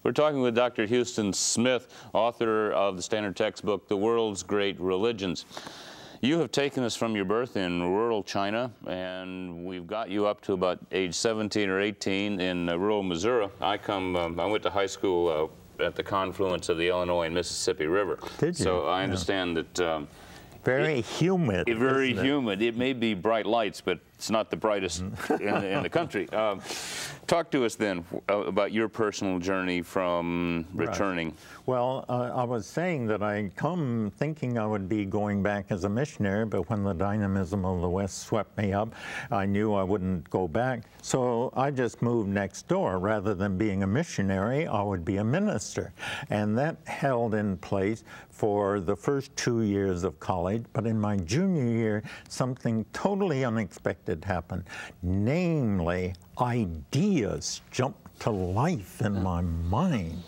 We're talking with Dr. Houston Smith, author of the standard textbook, The World's Great Religions. You have taken us from your birth in rural China, and we've got you up to about age 17 or 18 in rural Missouri. I went to high school at the confluence of the Illinois and Mississippi River. Did you? So I understand that very humid. Very humid. It may be bright lights, but it's not the brightest in the country. Talk to us then about your personal journey from returning. Right. Well, I was saying that I come thinking I would be going back as a missionary, but when the dynamism of the West swept me up, I knew I wouldn't go back. So I just moved next door. Rather than being a missionary, I would be a minister. And that held in place for the first 2 years of college. But in my junior year, something totally unexpected happened. Namely, ideas jumped to life in my mind,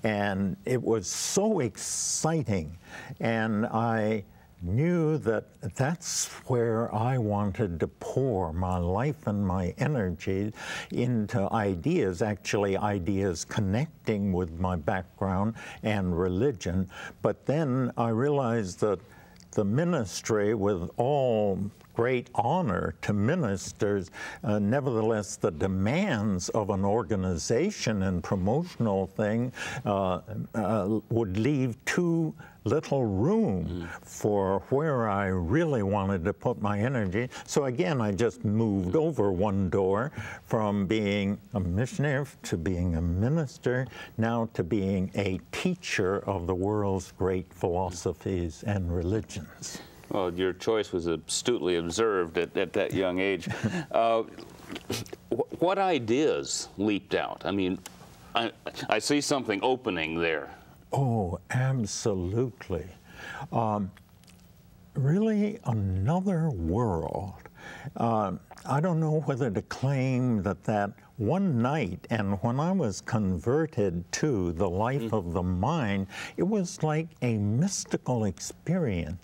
and it was so exciting, and I knew that that's where I wanted to pour my life and my energy into ideas, actually ideas connecting with my background and religion. But then I realized that the ministry, with all great honor to ministers, nevertheless the demands of an organization and promotional thing would leave too little room for where I really wanted to put my energy. So again, I just moved over one door from being a missionary to being a minister, now to being a teacher of the world's great philosophies and religions. Well, your choice was astutely observed at that young age. What ideas leaped out? I mean, I see something opening there. Oh, absolutely. Really another world. I don't know whether to claim that one night, and when I was converted to the life of the mind, it was like a mystical experience.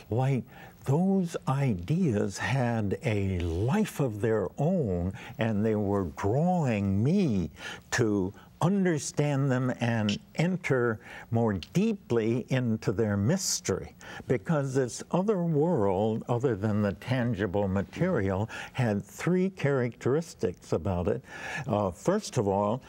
Like those ideas had a life of their own, and they were drawing me to understand them and enter more deeply into their mystery, because this other world, other than the tangible material, had three characteristics about it. First of all,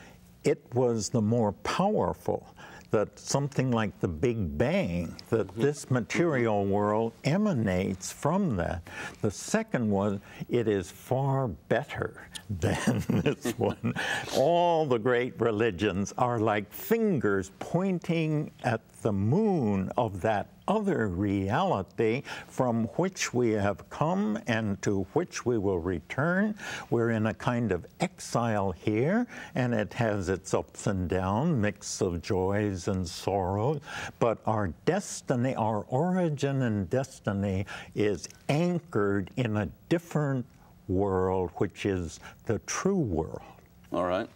it was the more powerful, that something like the Big Bang, that this material world emanates from that. The second was, it is far better than this one. All the great religions are like fingers pointing at the moon of that other reality from which we have come and to which we will return. We're in a kind of exile here, and it has its ups and downs, mix of joys and sorrows, but our destiny, our origin and destiny is anchored in a different world, which is the true world. All right.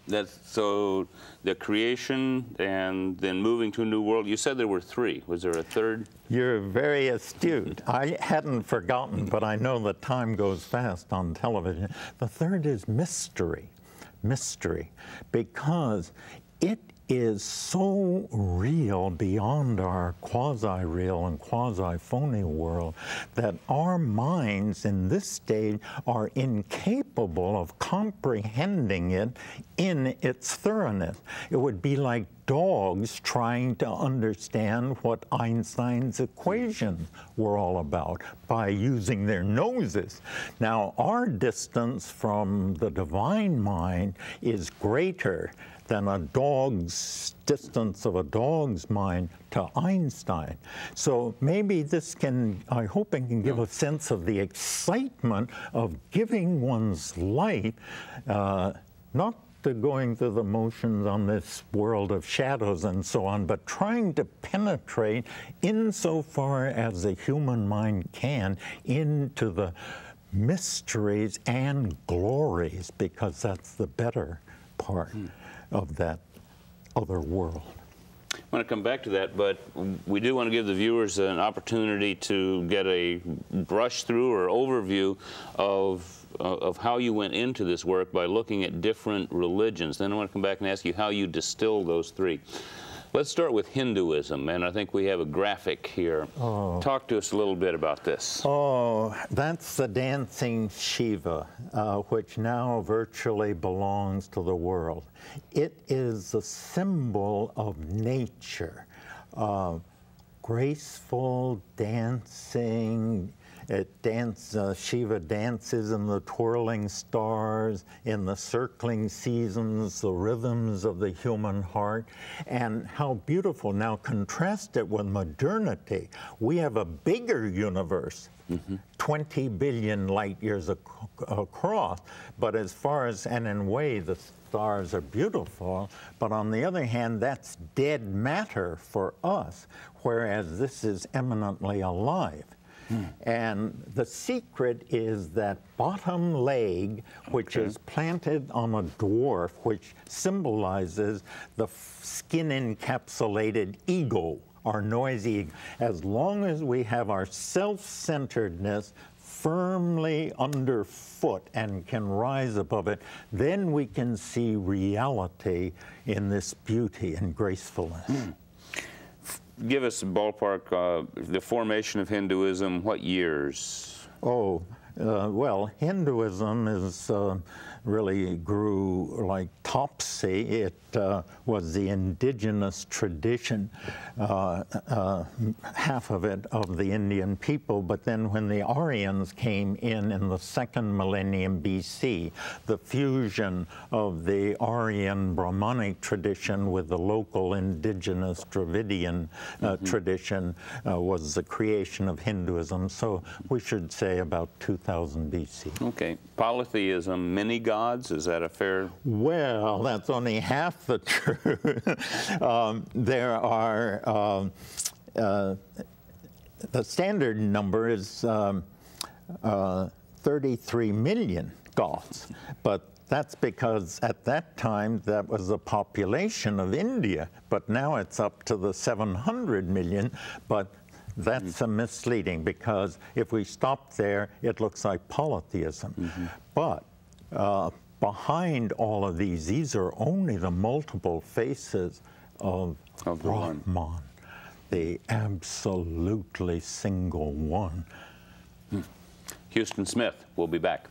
So the creation and then moving to a new world. You said there were three. Was there a third? You're very astute. I hadn't forgotten, but I know that time goes fast on television. The third is mystery. Mystery. Because it is so real beyond our quasi-real and quasi-phony world that our minds in this stage are incapable of comprehending it in its thoroughness. It would be like dogs trying to understand what Einstein's equations were all about by using their noses. Now, our distance from the divine mind is greater than a dog's distance of a dog's mind to Einstein. So maybe this can, I hope it can give a sense of the excitement of giving one's life, not to going through the motions on this world of shadows and so on, but trying to penetrate insofar as the human mind can into the mysteries and glories, because that's the better part of that other world. I want to come back to that, but we do want to give the viewers an opportunity to get a brush through or overview of how you went into this work by looking at different religions. Then I want to come back and ask you how you distill those three. Let's start with Hinduism, and I think we have a graphic here. Oh. Talk to us a little bit about this. Oh, that's the dancing Shiva, which now virtually belongs to the world. It is a symbol of nature, graceful dancing. Shiva dances in the twirling stars, in the circling seasons, the rhythms of the human heart, and how beautiful. Now contrast it with modernity. We have a bigger universe, 20 billion light years across, but as far as, and in a way, the stars are beautiful, but on the other hand, that's dead matter for us, whereas this is eminently alive. And the secret is that bottom leg, which is planted on a dwarf, which symbolizes the skin-encapsulated ego, our noisy ego. As long as we have our self-centeredness firmly underfoot and can rise above it, then we can see reality in this beauty and gracefulness. Give us a ballpark, the formation of Hinduism, what years? Oh, well, Hinduism is really grew like topsy. It was the indigenous tradition, half of it of the Indian people, but then when the Aryans came in the 2nd millennium BC, the fusion of the Aryan Brahmanic tradition with the local indigenous Dravidian tradition was the creation of Hinduism. So we should say about 2000 BC. Okay. Polytheism, many gods, is that a fair? Well, that's only half the truth. There are, the standard number is 33 million gods, but that's because at that time that was the population of India, but now it's up to the 700 million, but that's misleading, because if we stop there, it looks like polytheism. But behind all of these are only the multiple faces of Brahman, the absolutely single one. Houston Smith will be back.